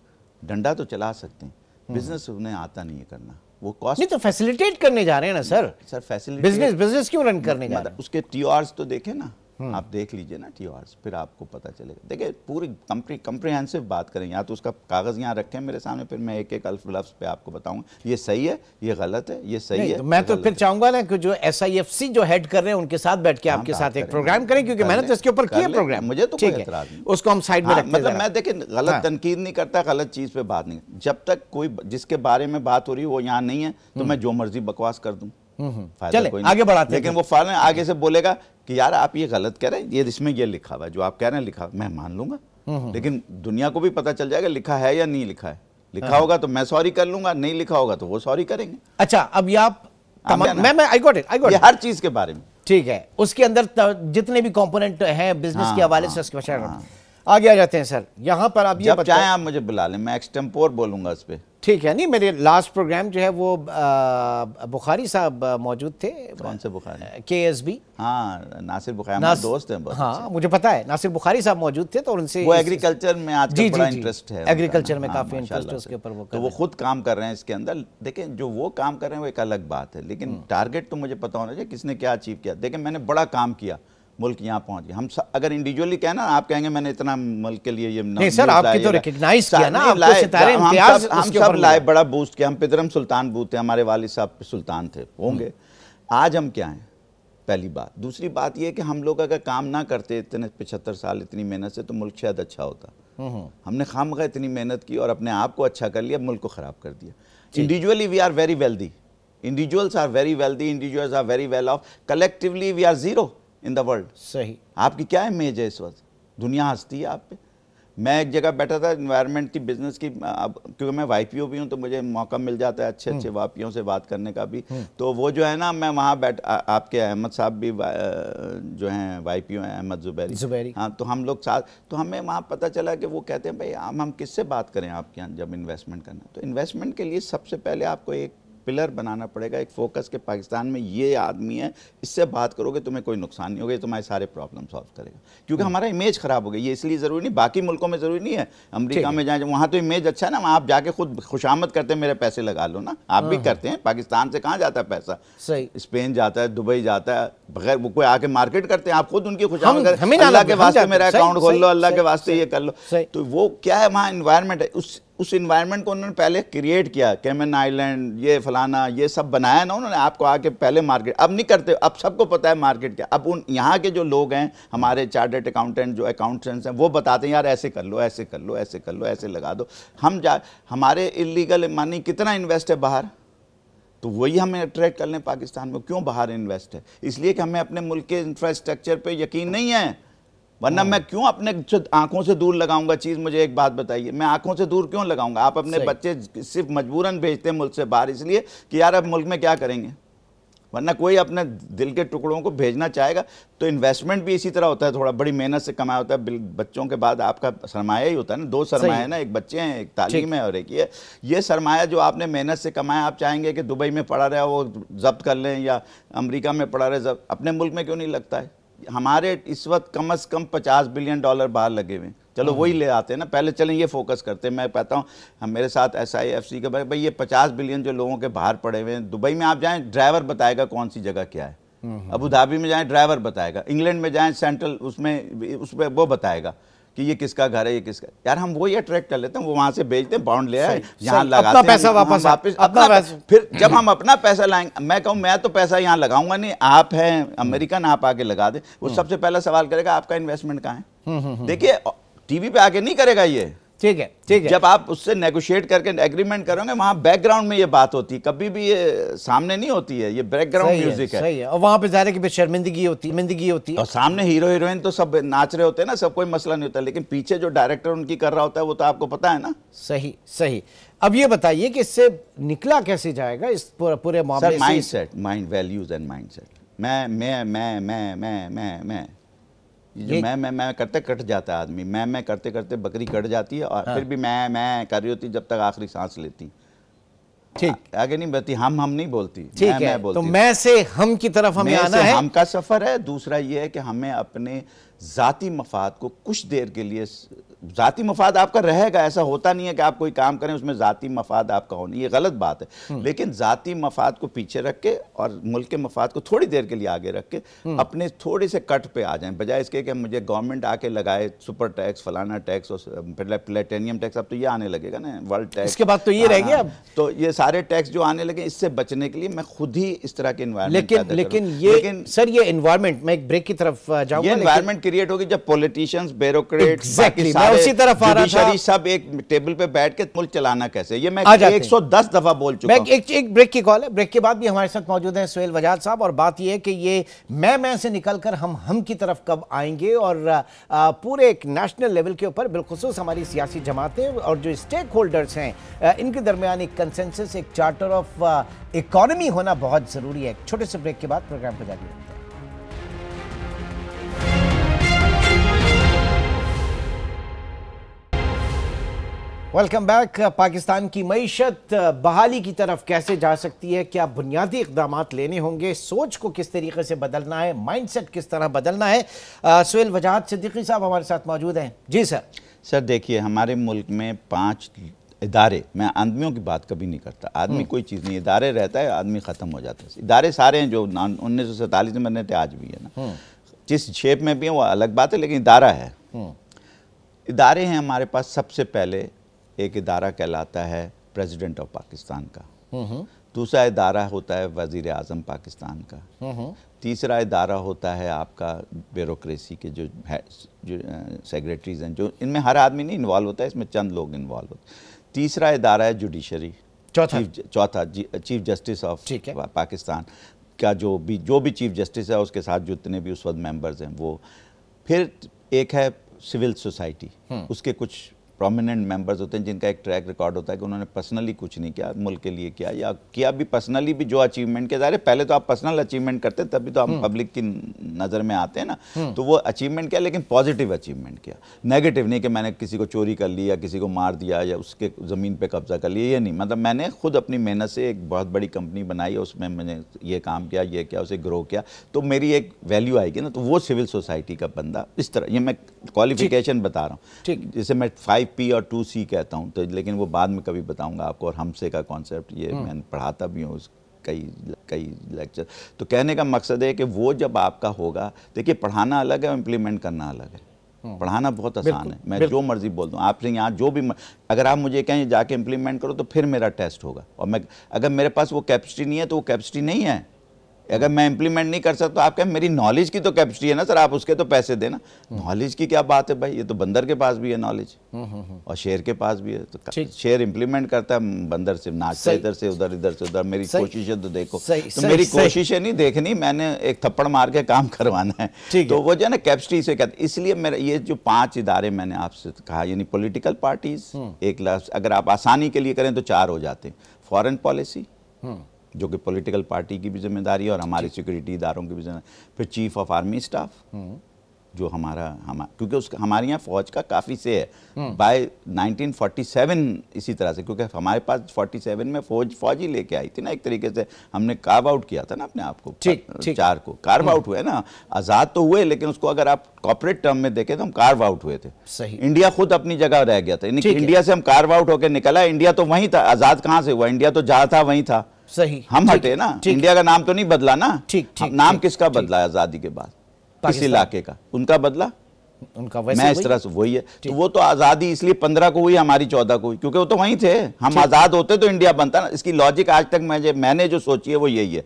डंडा तो चला सकते हैं, बिजनेस उन्हें आता नहीं है करना। वो कॉस्ट नहीं तो फैसिलिटेट करने जा रहे हैं ना सर। सर फैसिलिटेट बिजनेस क्यों रन करने जा रहे हैं? उसके TORs तो देखें ना, आप देख लीजिए ना TORs, फिर आपको पता चलेगा। देखिए पूरी कंप्रिहेंसिव बात करें, या तो उसका कागज यहाँ रखें मेरे सामने, फिर मैं एक एक अल्फ लफ्ज़ पे आपको बताऊंगा ये सही है, ये गलत है, ये सही है। तो मैं तो फिर चाहूंगा ना कि जो SIFC जो हेड कर रहे हैं उनके साथ बैठ के आपके साथ एक प्रोग्राम करें, क्योंकि मैंने तो इसके ऊपर किया प्रोग्राम। मुझे तो कोई एतराज नहीं, उसको हम साइड में रखते हैं। मतलब मैं देखिए गलत तनकीद नहीं करता, गलत चीज़ पे बात नहीं। जब तक कोई जिसके बारे में बात हो रही है वो यहाँ नहीं है तो मैं जो मर्जी बकवास कर दूँ, चले आगे बढ़ाते हैं। लेकिन वो फौरन आगे से बोलेगा कि यार आप ये गलत कह रहे हैं, ये इसमें ये लिखा हुआ है, जो आप कह रहे हैं लिखा, मैं मान लूंगा। लेकिन दुनिया को भी पता चल जाएगा लिखा है या नहीं लिखा है। लिखा होगा तो मैं सॉरी कर लूंगा, नहीं लिखा होगा तो वो सॉरी करेंगे। अच्छा, अब ये आप मैं आई गॉट इट, ये हर चीज के बारे में ठीक है। उसके अंदर जितने भी कंपोनेंट हैं बिजनेस के हवाले से उसके बारे आगे आ जाते हैं सर। यहाँ पर आप ये चाहे आप मुझे बुला लें, मैं एक्सटेम्पोर बोलूंगा इस पे, ठीक है। नहीं, मेरे लास्ट प्रोग्राम जो है वो बुखारी साहब मौजूद थे। कौन से बुखारी? KSB। हाँ, नासिर बुखारी हमारे दोस्त हैं बहुत। हाँ, मुझे पता है नासिर बुखारी साहब मौजूद थे, तो उनसे वो एग्रीकल्चर में आजकल बड़ा इंटरेस्ट है, एग्रीकल्चर में काफी इंटरेस्ट है उसके ऊपर। तो वो खुद काम कर रहे हैं इसके अंदर। देखें जो वो काम कर रहे हैं वो एक अलग बात है, लेकिन टारगेट तो मुझे पता होना चाहिए किसने क्या अचीव किया। देखें मैंने बड़ा काम किया, मुल्क यहाँ पहुंच गया। हम अगर इंडिविजुअली कहना, आप कहेंगे मैंने इतना मुल्क के लिए ये नहीं सर, आपकी तो रिकॉग्नाइज किया ना, आपको सितारे इम्तियाज हम सब लाए, बड़ा बूस्ट किया। हम पितरम सुल्तान बूथ थे, हमारे वालिद साहब सुल्तान थे, होंगे। आज हम क्या हैं? पहली बात। दूसरी बात ये कि हम लोग अगर काम ना करते इतने 75 साल इतनी मेहनत से, तो मुल्क शायद अच्छा होता। हमने खामखा इतनी मेहनत की और अपने आप को अच्छा कर लिया, मुल्क को खराब कर दिया। Individually we are very wealthy, individuals are very wealthy, individuals are very well off, collectively we are zero in the world. सही। आपकी क्या इमेज है इस वक्त? दुनिया हंसती है आप पे। मैं एक जगह बैठा था एनवायरनमेंट की, बिजनेस की, क्योंकि मैं YPO भी हूँ तो मुझे मौका मिल जाता है अच्छे वापियों से बात करने का भी। तो वो जो है ना, मैं वहाँ आपके अहमद साहब भी जो हैं YPO हैं, अहमद जुबैरी, हाँ, तो हम लोग साथ, तो हमें वहाँ पता चला कि वो कहते हैं भाई हम किससे बात करें आपके यहाँ जब इन्वेस्टमेंट करना। तो इन्वेस्टमेंट के लिए सबसे पहले आपको एक पिलर बनाना पड़ेगा, एक फोकस के पाकिस्तान में ये आदमी है, इससे बात करोगे तुम्हें कोई नुकसान नहीं होगा, तुम्हारे सारे प्रॉब्लम सॉल्व करेगा। क्योंकि हमारा इमेज खराब हो गई। ये इसलिए ज़रूरी नहीं, बाकी मुल्कों में ज़रूरी नहीं है। अमेरिका में जाए वहाँ तो इमेज अच्छा है ना, वहाँ आप जाके खुद खुशामद करते हैं मेरे पैसे लगा लो ना, आप भी करते हैं। पाकिस्तान से कहाँ जाता है पैसा? सही। स्पेन जाता है, दुबई जाता है, बगैर वो कोई आके मार्केट करते हैं, आप खुद उनकी खुशामद करते हैं, अल्लाह के वास्ते मेरा अकाउंट खोल लो, अल्लाह के वास्ते ये कर लो। तो वो क्या है, वहाँ इन्वायरमेंट है, उस इन्वायरमेंट को उन्होंने पहले क्रिएट किया। कैमन आइलैंड, ये फलाना, ये सब बनाया ना उन्होंने, आपको आके पहले मार्केट। अब नहीं करते, अब सबको पता है मार्केट क्या। अब उन यहाँ के जो लोग हैं, हमारे चार्टर्ड अकाउंटेंट जो अकाउंटेंट्स हैं, वो बताते हैं यार ऐसे कर लो, ऐसे कर लो, ऐसे कर लो, ऐसे लगा दो। हमारे इलीगल मनी कितना इन्वेस्ट है बाहर, तो वही हमें अट्रैक्ट कर लें पाकिस्तान में। क्यों बाहर इन्वेस्ट है? इसलिए कि हमें अपने मुल्क के इंफ्रास्ट्रक्चर पे यकीन नहीं है। वरना मैं क्यों अपने आंखों से दूर लगाऊंगा चीज़? मुझे एक बात बताइए, मैं आंखों से दूर क्यों लगाऊंगा? आप अपने बच्चे सिर्फ मजबूरन भेजते हैं मुल्क से बाहर, इसलिए कि यार अब मुल्क में क्या करेंगे, वरना कोई अपने दिल के टुकड़ों को भेजना चाहेगा। तो इन्वेस्टमेंट भी इसी तरह होता है, थोड़ा बड़ी मेहनत से कमाया होता है। बच्चों के बाद आपका सरमाया ही होता है ना, 2 सरमाया ना, एक बच्चे हैं, एक तालीम है और एक ये सरमाया जो आपने मेहनत से कमाया। आप चाहेंगे कि दुबई में पड़ा रहे वो जब्त कर लें या अमेरिका में पड़ा रहे, अपने मुल्क में क्यों नहीं लगता है? हमारे इस वक्त कम से कम $50 बिलियन बाहर लगे हुए हैं। चलो वही ले आते हैं ना, पहले चलें ये फोकस करते हैं। मैं कहता हूँ हम मेरे साथ SIFC के भाई ये 50 बिलियन जो लोगों के बाहर पड़े हुए हैं, दुबई में आप जाएं ड्राइवर बताएगा कौन सी जगह क्या है, अबू धाबी में जाएं ड्राइवर बताएगा, इंग्लैंड में जाएं सेंट्रल उसमें वो बताएगा कि ये किसका घर है, ये किसका। यार हम वही अट्रैक्ट कर लेते हैं, वो वहां से बेचते हैं, बाउंड ले आए, यहाँ लगाते हैं, पैसा वापस अपना फिर जब हम अपना पैसा लाएंगे, मैं कहूँ मैं तो पैसा यहाँ लगाऊंगा नहीं, आप हैं अमेरिकन, आप आके लगा दे। वो सबसे पहला सवाल करेगा आपका इन्वेस्टमेंट कहाँ है। देखिए टीवी पे आके नहीं करेगा ये, ठीक है, ठीक है। जब आप उससे नेगोशिएट करके एग्रीमेंट करोगे, वहां बैकग्राउंड में ये बात होती है, कभी भी ये सामने नहीं होती है, ये बैकग्राउंड म्यूजिक है। सही है। और वहां पे ज़ाहिर है कि शर्मिंदगी होती है और सामने हीरो हीरोइन तो सब नाच रहे होते हैं ना, सब कोई मसला नहीं होता, लेकिन पीछे जो डायरेक्टर उनकी कर रहा होता है वो तो आपको पता है ना। सही सही। अब ये बताइए कि इससे निकला कैसे जाएगा इस पूरे मामले से? Mindset, mind values and mindset. मैं जो मैं करते कट जाता है आदमी, मैं करते करते बकरी कट जाती है और फिर भी मैं कर रही होती जब तक आखिरी सांस लेती। ठीक, आगे नहीं बढ़ती, हम नहीं बोलती, ठीक है। तो मैं से हम की तरफ हमें आना है, हम का सफर है। दूसरा ये है कि हमें अपने जाती मफाद को कुछ देर के लिए, जाती मफाद आपका रहेगा, ऐसा होता नहीं है कि आप कोई काम करें उसमें जाती मफाद आपका हो, नहीं, ये गलत बात है। लेकिन जाती मफाद को पीछे रख के और मुल्क के मफाद को थोड़ी देर के लिए आगे रख के अपने थोड़े से कट पे आ जाएं, बजाय इसके कि मुझे गवर्नमेंट आके लगाए सुपर टैक्स, फलाना टैक्स और प्लेटिनियम टैक्स। अब तो ये आने लगेगा ना, वर्ल्ड टैक्स, इसके बाद तो ये रह गया। अब तो ये सारे टैक्स जो आने लगे, इससे बचने के लिए मैं खुद ही इस तरह के एनवायरनमेंट लेकिन सर ये एनवायरनमेंट, मैं एक ब्रेक की तरफ जाऊंगा, ये एनवायरनमेंट क्रिएट होगी जब पॉलिटिशियंस, ब्यूरोक्रेट्स, उसी तरफ आ रहा था, सब एक टेबल पे बैठ के मुल्क चलाना कैसे, ये मैं 110 दफा बोल चुका हूं। एक ब्रेक की कॉल है, ब्रेक के बाद भी हमारे साथ मौजूद हैं सुहेल वजाद साहब, और बात ये है कि ये मैं से निकलकर हम की तरफ कब आएंगे, और पूरे एक नेशनल लेवल के ऊपर बिलखुसूस हमारी सियासी जमातें और जो स्टेक होल्डर्स हैं इनके दरमियान एक कंसेंसस, एक चार्टर ऑफ इकोनॉमी होना बहुत जरूरी है। छोटे से ब्रेक के बाद प्रोग्राम को जारी रखते हैं। Welcome back. पाकिस्तान की मईशत बहाली की तरफ कैसे जा सकती है, क्या बुनियादी इक़दाम लेने होंगे, सोच को किस तरीके से बदलना है, माइंडसेट किस तरह बदलना है। सुहेल वजाद सिद्दीकी साहब हमारे साथ मौजूद हैं। जी सर। सर देखिए, हमारे मुल्क में 5 इदारे, मैं आदमियों की बात कभी नहीं करता, आदमी कोई चीज़ नहीं, इदारे रहता है, आदमी ख़त्म हो जाता है। इदारे सारे हैं जो 1947 में बने थे, आज भी है ना, जिस शेप में भी है वो अलग बात है, लेकिन इदारा है। इदारे हैं हमारे पास। सबसे पहले एक इदारा कहलाता है प्रेसिडेंट ऑफ पाकिस्तान का, दूसरा इदारा होता है वज़ीर आज़म पाकिस्तान का, तीसरा इदारा होता है आपका ब्यूरोक्रेसी के जो सेक्रेटरीज हैं, जो इनमें हर आदमी नहीं इन्वॉल्व होता है, इसमें चंद लोग इन्वॉल्व होते हैं। तीसरा इदारा है जुडिशरी, चौथा चीफ जस्टिस ऑफ पाकिस्तान का, जो भी चीफ जस्टिस है उसके साथ जितने भी उस वक्त मेंबर्स हैं वो। फिर एक है सिविल सोसाइटी, उसके कुछ प्रोमिनेंट मेंबर्स होते हैं जिनका एक ट्रैक रिकॉर्ड होता है कि उन्होंने पर्सनली कुछ नहीं किया, मुल्क के लिए किया, या किया भी पर्सनली भी जो अचीवमेंट के ज़ाहिर पहले तो आप पर्सनल अचीवमेंट करते तभी तो हम पब्लिक की नज़र में आते हैं ना, तो वो अचीवमेंट किया, लेकिन पॉजिटिव अचीवमेंट किया, नेगेटिव नहीं कि मैंने किसी को चोरी कर ली या किसी को मार दिया या उसके ज़मीन पर कब्जा कर लिया, ये नहीं। मतलब मैंने खुद अपनी मेहनत से एक बहुत बड़ी कंपनी बनाई, उसमें मैंने ये काम किया, ये किया, उसे ग्रो किया, तो मेरी एक वैल्यू आएगी ना, तो वो सिविल सोसाइटी का बंदा इस तरह, ये मैं क्वालिफिकेशन बता रहा हूँ, ठीक, जैसे मैं 5P और 2C कहता हूं, तो लेकिन वो बाद में कभी बताऊंगा आपको। और हमसे का कॉन्सेप्ट ये मैंने पढ़ाता भी हूँ कई लेक्चर। तो कहने का मकसद है कि वो जब आपका होगा, देखिए पढ़ाना अलग है, इम्प्लीमेंट करना अलग है। पढ़ाना बहुत आसान है, मैं जो मर्जी बोल दूँ आपसे, यहाँ जो भी अगर आप मुझे कहें जाके इम्प्लीमेंट करो तो फिर मेरा टेस्ट होगा, और मैं अगर मेरे पास वो कैपेसिटी नहीं है तो वो कैपेसिटी नहीं है। अगर मैं इंप्लीमेंट नहीं कर सकता तो आप कहें मेरी नॉलेज की तो कैपेसिटी है ना सर, आप उसके तो पैसे देना। नॉलेज की क्या बात है भाई, ये तो बंदर के पास भी है नॉलेज और शेर के पास भी है, तो शेर इंप्लीमेंट करता है, बंदर से नाचता है इधर से उधर, इधर से उधर। मेरी कोशिशें तो देखो, तो मेरी कोशिशें नहीं देखनी, मैंने एक थप्पड़ मार के काम करवाना है, तो वो जो है ना कैपेसिटी से कहते। इसलिए मेरा ये जो 5 इदारे मैंने आपसे कहा, यानी पॉलिटिकल पार्टीज, एक अगर आप आसानी के लिए करें तो 4 हो जाते हैं, फॉरेन पॉलिसी, जो कि पॉलिटिकल पार्टी की भी जिम्मेदारी है और हमारी सिक्योरिटी इदारों की भी जिम्मेदारी। फिर चीफ ऑफ आर्मी स्टाफ, जो क्योंकि हमारे यहाँ फौज का काफ़ी से है बाय 1947 इसी तरह से, क्योंकि हमारे पास 47 में फौज ही लेके आई थी ना, एक तरीके से हमने कार्व आउट किया था ना अपने आप को। चार को कार्व आउट हुए ना, आज़ाद तो हुए लेकिन उसको अगर आप कॉर्पोरेट टर्म में देखें तो हम कार्व आउट हुए थे। सही। इंडिया खुद अपनी जगह रह गया था, इंडिया से हम कार्व आउट होकर निकला। इंडिया तो वहीं था, आज़ाद कहाँ से हुआ, इंडिया तो जहाँ था वहीं था। सही। हम हटे ना, इंडिया का नाम तो नहीं बदला ना। नाम किसका बदला आज़ादी के बाद? किस इलाके का? उनका बदला, उनका वैसे मैं इस तरह से वही है। तो वो तो आज़ादी इसलिए 15 को हुई, हमारी 14 को हुई, क्योंकि वो तो वहीं थे। हम आज़ाद होते तो इंडिया बनता ना। इसकी लॉजिक आज तक मैंने जो सोची है वो यही है,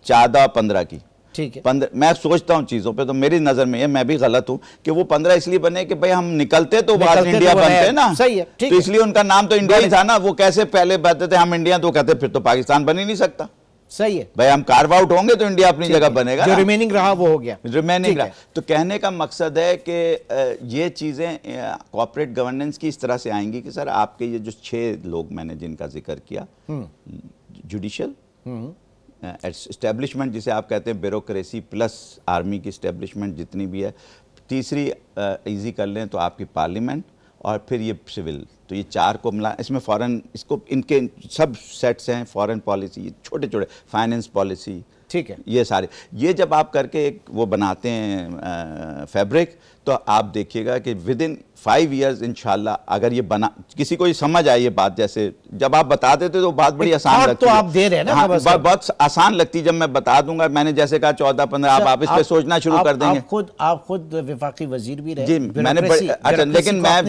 14-15 की। ठीक है। 15 मैं सोचता हूँ चीज़ों पे, तो मेरी नज़र में मैं भी गलत हूँ कि वो 15 इसलिए बने कि भाई हम निकलते तो बाद इंडिया बनते ना। सही है। तो इसलिए उनका नाम तो इंडिया ही था ना। वो कैसे पहले बताते थे हम इंडिया, तो कहते फिर तो पाकिस्तान बन ही नहीं सकता। सही है भाई, हम कार्व आउट होंगे तो इंडिया अपनी जगह बनेगा। जो रिमेनिंग रहा वो हो गया, रिमेनिंग रहा। तो कहने का मकसद है कि ये चीज़ें कॉर्पोरेट गवर्नेंस की इस तरह से आएंगी कि सर आपके ये जो 6 लोग मैंने जिनका जिक्र किया, जुडिशियल एस्टेब्लिशमेंट जिसे आप कहते हैं, ब्यूरोक्रेसी प्लस आर्मी की एस्टेब्लिशमेंट जितनी भी है, तीसरी इजी कर लें तो आपकी पार्लियामेंट, और फिर ये सिविल। तो ये 4 को मिला, इसमें फॉरेन, इसको इनके सब सेट्स हैं, फॉरेन पॉलिसी, छोटे छोटे फाइनेंस पॉलिसी, ठीक है, ये सारे, ये जब आप करके एक वो बनाते हैं फैब्रिक, तो आप देखिएगा कि विद इन 5 years इंशाल्लाह, अगर ये बना, किसी को ये समझ आई ये बात, जैसे जब आप बता देते तो बात बड़ी आसान लगती तो है। आप दे रहे हैं ना, हाँ, बहुत आसान लगती है जब मैं बता दूंगा। मैंने जैसे कहा 14-15, आप इस पे सोचना शुरू कर देंगे। आप खुद विफाकी वजीर भी रहे जी, मैंने अच्छा, लेकिन मैं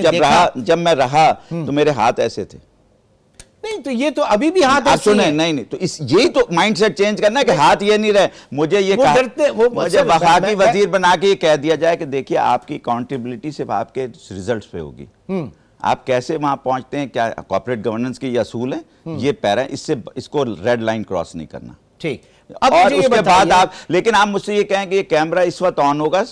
जब मैं रहा तो मेरे हाथ ऐसे थे। नहीं तो ये तो अभी भी हाथ आप सुने, नहीं तो यही तो माइंडसेट चेंज करना है कि हाथ ये नहीं रहे। मुझे ये मुझे वफाकी वजीर बना के ये कह दिया जाए कि देखिए आपकी अकाउंटेबिलिटी सिर्फ आपके रिजल्ट्स पे होगी। आप कैसे वहां पहुंचते हैं, क्या कॉर्पोरेट गवर्नेंस के ये असूल हैं, ये पैरा, इसको रेड लाइन क्रॉस नहीं करना। ठीक। और उसके बाद आप, लेकिन आप मुझसे ये कहें कि ये कैमरा इस वक्त ऑन होगा,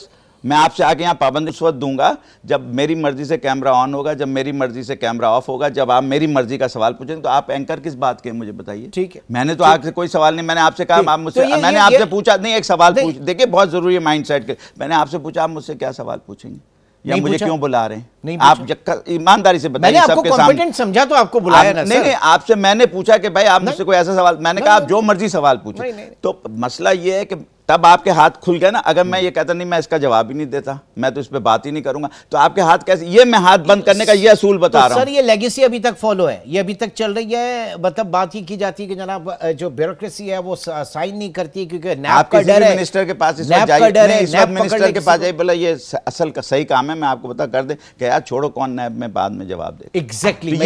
मैं आपसे आके यहाँ पाबंदी उस वक्त दूंगा जब मेरी मर्जी से कैमरा ऑन होगा, जब मेरी मर्जी से कैमरा ऑफ होगा, जब आप मेरी मर्जी का सवाल पूछेंगे। तो आप एंकर किस बात के, मुझे बताइए। ठीक है, मैंने तो आपसे कोई सवाल नहीं, मैंने आपसे कहा आप मुझसे, मैंने आपसे पूछा नहीं, एक सवाल पूछ, देखिए बहुत जरूरी है माइंडसेट के, मैंने आपसे पूछा आप मुझसे क्या सवाल पूछेंगे या मुझे क्यों बुला रहे हैं? नहीं, आप ईमानदारी से बताइए। सबके सामने समझा तो आपको बुलाया ना। नहीं, आपसे मैंने पूछा कि भाई आप मुझसे कोई ऐसा सवाल, मैंने कहा आप जो मर्जी सवाल पूछे। तो मसला ये है कि तब आपके हाथ खुल गया ना। अगर मैं ये कहता नहीं, मैं इसका जवाब ही नहीं देता, मैं तो इस पे बात ही नहीं करूंगा, तो आपके हाथ कैसे? ये मैं हाथ बंद करने का ये असूल बता रहा हूं। सर ये लेगेसी अभी तक फॉलो है, ये अभी तक चल रही है। मतलब बात ही की जाती है कि जनाब जो ब्यूरोक्रेसी है वो साइन नहीं करती क्योंकि नैब का डर है। मिनिस्टर के पास इस वक्त जाइए, मिनिस्टर के पास जाइए, बोला ये असल का सही काम है, मैं आपको बता कर दे कि यार छोड़ो, कौन नैब में बाद में जवाब दे। एग्जैक्टली,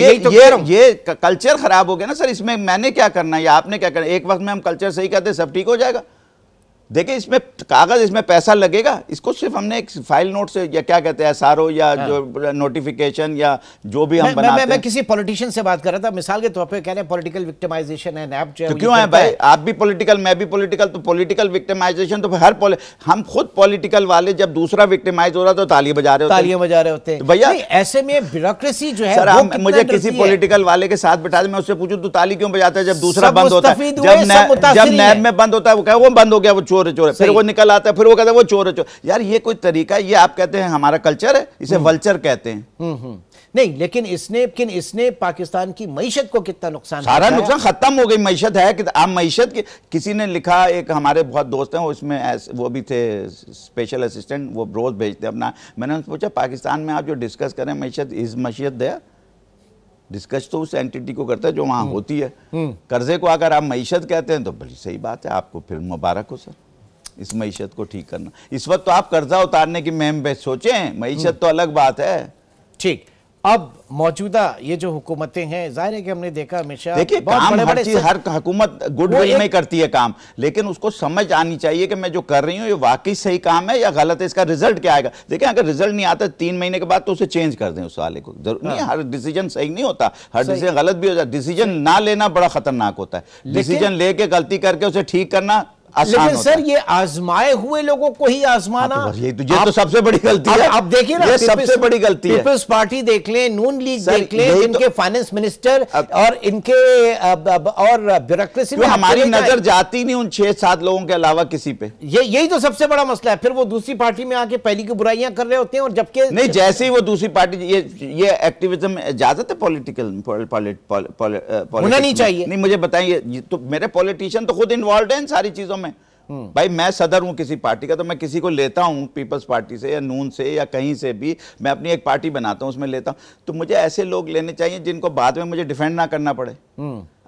ये कल्चर खराब हो गया ना सर। इसमें मैंने क्या करना है या आपने क्या करना है? एक वक्त में हम कल्चर सही कहते सब ठीक हो जाएगा। देखिए इसमें कागज, इसमें पैसा लगेगा, इसको सिर्फ हमने एक फाइल नोट से या क्या कहते हैं एसआरओ या जो नोटिफिकेशन या जो भी हम बनाते हैं। मैं किसी पॉलिटिशियन से बात कर रहा था, मिसाल के तौर पे कह रहे हैं पॉलिटिकल विक्टिमाइजेशन है, नैब तो क्यों है भाई? आप भी पॉलिटिकल, मैं भी पॉलिटिकल, तो पॉलिटिकल विक्टिमाइजेशन तो हर हम खुद पॉलिटिकल वाले जब दूसरा विक्टिमाइज हो रहा तो तालियां बजा रहे होते हैं भैया। ऐसे में ब्यूरोक्रेसी जो है, सर मुझे किसी पॉलिटिकल वाले के साथ बैठा दे, मैं उससे पूछूं तू ताली क्यों बजाता है जब दूसरा बंद होता है? जब नैब में बंद होता है वो कहे वो बंद हो गया, वो चोर है, फिर वो निकल आता है, फिर वो कहता है वो चोर है, चोर। यार ये कोई तरीका है? ये आप कहते हैं हमारा कल्चर है, इसे वल्चर कहते हैं। नहीं, लेकिन इसने पाकिस्तान की मईशत को कितना नुकसान, सारा नुकसान खत्म हो गई। मईशत है कि आप मईशत की, किसी ने लिखा, एक हमारे बहुत दोस्त हैं, उसमें वो भी थे स्पेशल असिस्टेंट, वो रोज भेजते अपना। मैंने उनसे पूछा पाकिस्तान में आप जो डिस्कस करें मईशत, इज मईशत दया? डिस्कस तो उस एंटिटी को करता है जो वहां होती है। कर्जे को अगर आप मईशत कहते हैं तो बड़ी सही बात है, आपको फिर मुबारक हो सर, इस मईशत को ठीक करना। इस वक्त तो आप कर्जा उतारने की मुहिम पे सोचें, मईशत तो अलग बात है। ठीक, अब मौजूदा ये जो हुकूमतें हैं, जाहिर है कि हमने देखा हमेशा, देखिए काम हर हुकूमत गुडविल में करती है काम, लेकिन उसको समझ आनी चाहिए कि मैं जो कर रही हूँ ये वाकई सही काम है या गलत है, इसका रिजल्ट क्या आएगा। देखिए अगर रिजल्ट नहीं आता 3 महीने के बाद तो उसे चेंज कर दें उस वाले को। जरूर नहीं, हर डिसीजन सही नहीं होता, हर डिसीजन गलत भी हो जाता है। डिसीजन ना लेना बड़ा खतरनाक होता है, डिसीजन लेके गलती करके उसे ठीक करना आसान लेकिन सर ये आजमाए हुए लोगों को ही आजमाना, तो ये तो सबसे बड़ी गलती है। अब देखिए ना, ये सबसे बड़ी गलती है। पीपल्स पार्टी देख लें, नून लीग देख लें, जिनके फाइनेंस मिनिस्टर और इनके और ब्यूरोक्रेसी में हमारी नजर जाती नहीं उन 6-7 लोगों के अलावा किसी पे। यही तो सबसे बड़ा मसला है। फिर वो दूसरी पार्टी में आके पहली की बुराइयां कर रहे होते हैं, और जबकि नहीं, जैसे ही वो दूसरी पार्टी, ये एक्टिविज्म इजाजत है पॉलिटिकल होना नहीं चाहिए। नहीं, मुझे बताइए, तो मेरे पॉलिटिशियन तो खुद इन्वॉल्व हैं इन सारी चीजों में। भाई मैं सदर हूं किसी पार्टी का, तो मैं किसी को लेता हूं पीपल्स पार्टी से या नून से या कहीं से भी, मैं अपनी एक पार्टी बनाता हूं, उसमें लेता हूं, तो मुझे ऐसे लोग लेने चाहिए जिनको बाद में मुझे डिफेंड ना करना पड़े।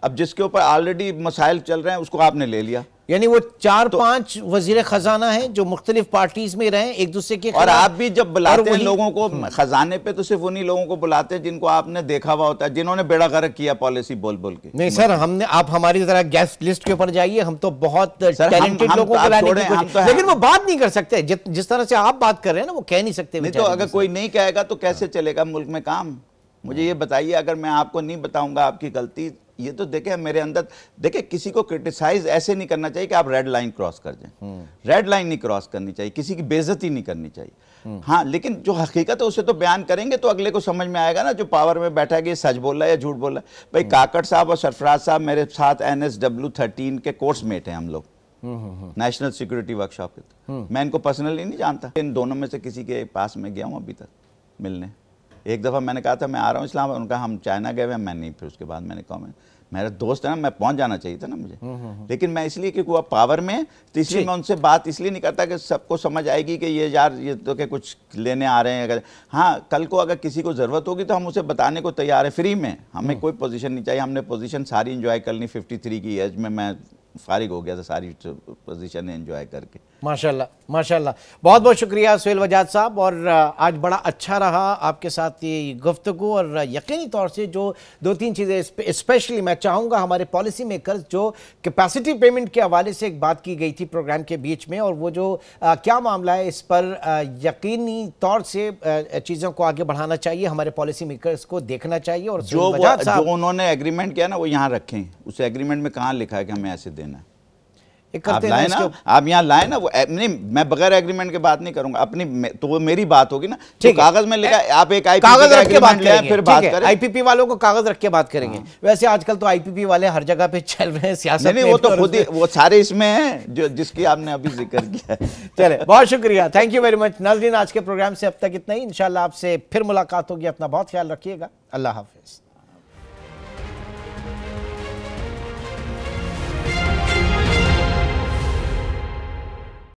अब जिसके ऊपर ऑलरेडी मसाइल चल रहे हैं उसको आपने ले लिया। यानी वो 4-5 वजीर खजाना हैं जो मुख्तलिफ पार्टीज में रहे एक दूसरे के, और आप भी जब बुलाते हैं लोगों को खजाने पे, तो सिर्फ उन्हीं लोगों को बुलाते हैं जिनको आपने देखा हुआ होता है, जिन्होंने बेड़ा गर्क किया पॉलिसी बोल बोल के। नहीं सर, हमने, आप हमारी तरह गेस्ट लिस्ट के ऊपर जाइए, हम तो बहुत टैलेंटेड लोगों को लाने की कोशिश, लेकिन वो बात नहीं कर सकते जिस तरह से आप बात कर रहे हैं ना, वो कह नहीं सकते। नहीं तो अगर कोई नहीं कहेगा तो कैसे चलेगा मुल्क में काम? मुझे ये बताइए, अगर मैं आपको नहीं बताऊंगा आपकी गलती, ये तो देखे मेरे अंदर, देखे किसी को क्रिटिसाइज ऐसे नहीं करना चाहिए कि आप रेड लाइन क्रॉस कर जाएं। रेड लाइन नहीं क्रॉस करनी चाहिए, किसी की बेइज्जती नहीं करनी चाहिए। हाँ, लेकिन जो हकीकत है उसे तो बयान करेंगे तो अगले को समझ में आएगा ना, जो पावर में बैठा है कि ये सच बोल रहा है या झूठ बोल रहा है। भाई काकड़ साहब और सरफराज साहब मेरे साथ NSW 13 के कोर्स मेट हैं हम लोग, नेशनल सिक्योरिटी वर्कशॉप के। मैं इनको पर्सनली नहीं जानता, इन दोनों में से किसी के पास में गया हूँ अभी तक मिलने। एक दफ़ा मैंने कहा था मैं आ रहा हूँ इस्लामाबाद, उनका हम चाइना गए हुए, मैं नहीं। फिर उसके बाद मैंने कहा मेरा दोस्त है ना, मैं पहुंच जाना चाहिए था ना मुझे, लेकिन मैं इसलिए क्योंकि वो पावर में, तो इसलिए मैं उनसे बात इसलिए नहीं करता कि सबको समझ आएगी कि ये यार ये तो क्या कुछ लेने आ रहे हैं। अगर हाँ कल को अगर किसी को ज़रूरत होगी तो हम उसे बताने को तैयार है, फ्री में। हमें कोई पोजीशन नहीं चाहिए, हमने पोजीशन सारी इंजॉय कर ली। 53 की एज में मैं फारिग हो गया था सारी पोजीशन एंजॉय करके। माशाल्लाह माशाल्लाह, बहुत बहुत शुक्रिया सुहेल वजाद साहब। और आज बड़ा अच्छा रहा आपके साथ ये गुफ्तगू, और यकीनी तौर से जो 2-3 चीज़ें स्पेशली मैं चाहूँगा हमारे पॉलिसी मेकर्स, जो कैपेसिटी पेमेंट के हवाले से एक बात की गई थी प्रोग्राम के बीच में, और वो जो क्या मामला है, इस पर यकीनी तौर से चीज़ों को आगे बढ़ाना चाहिए, हमारे पॉलिसी मेकर्स को देखना चाहिए। और जो उन्होंने एग्रीमेंट किया ना वो यहाँ रखें, उस एग्रीमेंट में कहाँ लिखा है कि हमें ऐसे देना है? आप लाए ना, आप यहाँ लाए ना, वो नहीं, मैं बगैर एग्रीमेंट के बात नहीं करूंगा अपनी, तो वो मेरी बात होगी ना। ठीक, कागज में लिखा, आप एक कागज रख के बात करेंगे, फिर बात करें। आईपीपी वालों को कागज रख के बात करेंगे। वैसे आजकल तो आईपीपी वाले हर जगह पे चल रहे हैं सियासत में। नहीं, वो तो खुद ही, वो सारे इसमें हैं जो जिसकी आपने अभी जिक्र किया है। चले, बहुत शुक्रिया, थैंक यू वेरी मच नाज़रीन। आज के प्रोग्राम से अब तक इतना ही, इंशाल्लाह आपसे फिर मुलाकात होगी। अपना बहुत ख्याल रखिएगा, अल्लाह हाफिज।